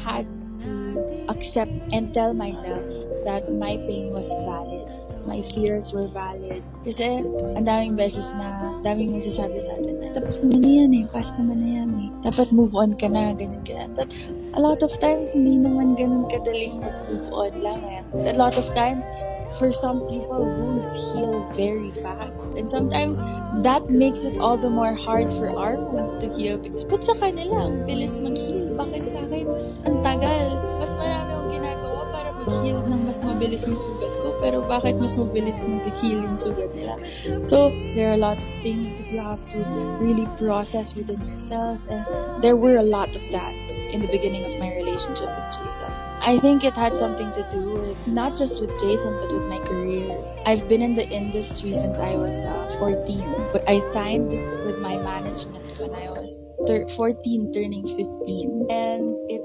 had to accept and tell myself that my pain was valid. My fears were valid. Kasi ang daming beses na, daming magsasabi sa atin na tapos naman na yan past naman na yan dapat move on ka na, ganun ka na. But a lot of times, hindi naman ganun kadaling mag-move on lang A lot of times, for some people, wounds heal very fast. And sometimes, that makes it all the more hard for our wounds to heal. Because, but sa kanila, ang bilis mag-heal. Bakit sa akin, ang tagal. Mas marami akong ginagawa para mag-heal ng mas mabilis yung sugat ko. Pero bakit mas mabilis mag-heal yung sugat nila? So, there are a lot of things that you have to really process within yourself. And there were a lot of that in the beginning of my relationship with Jason. I think it had something to do with not just with Jason but with my career. I've been in the industry since I was 14. But I signed with my management when I was 14 turning 15. And it